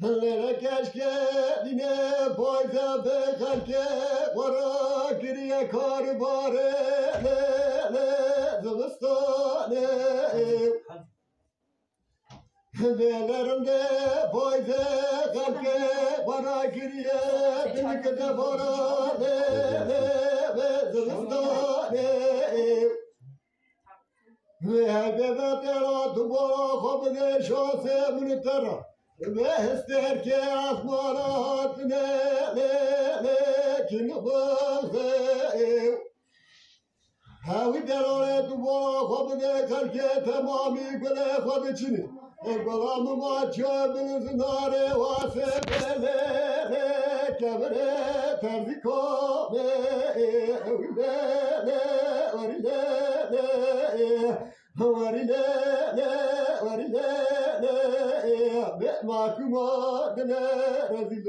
هلا كشكه دینه پایزه به خلکه ورا گریه کار باره زمستانه دلرنده پایزه خلکه ورا گریه دلکده باره زمستانه به ترا تو بارا خواب ده شاسه من ترا بهستر که اخبارات لكن بخير هاوي دراره تو بارا خواب ده که تمامی بله خود چنی گلام ما چه بلزناره واسه بله کبره ترزی کامه معكومة دنا رزيل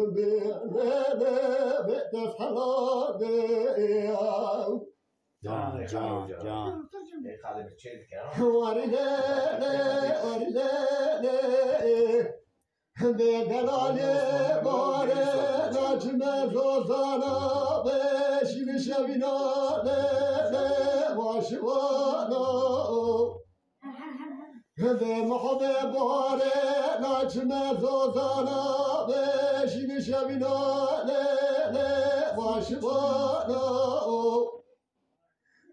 بدلاله باره نجمه روزانا بشین شبینانه واشوانا به محبه باره نجمه روزانا بشین شبینانه واشوانا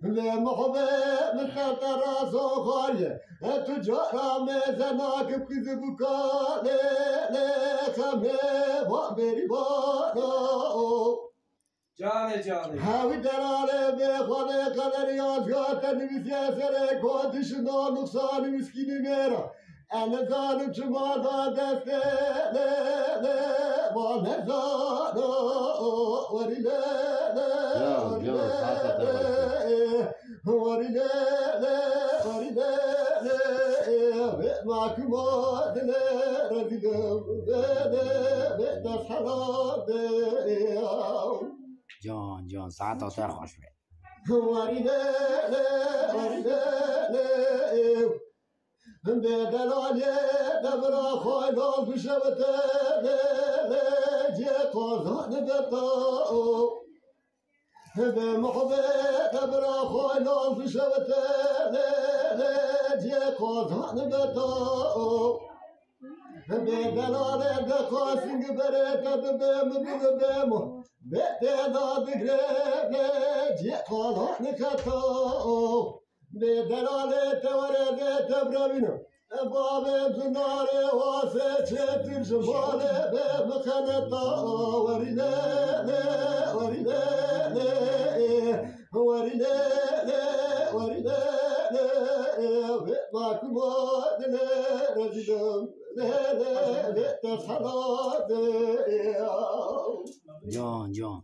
به محبه مخطر سوخاریه تجارا مزناک بخیز بکانه خمه و بری بانا جانه هاوی دراره به خانه قدر یازگاه تنویسی اثره کاتشنا نقصان مسکینی میرا انا زانم چما دا دسته و نزانا وری معكومات رزيدم جان ساعت آتر خوش بید بدلاله دبرا خايلال بشبته جي قازان بتاو بمحبت دبرا خايلال بشبته جي قازان بتاو بدلاله دقاسنگ برت ببم بلبم بتداد غرب جي قازان خطاو بدلاله تورد تبرمينو باب زنار واسه چتر شماله به مخنطا وريده معكومات رزيدم تصحلات جان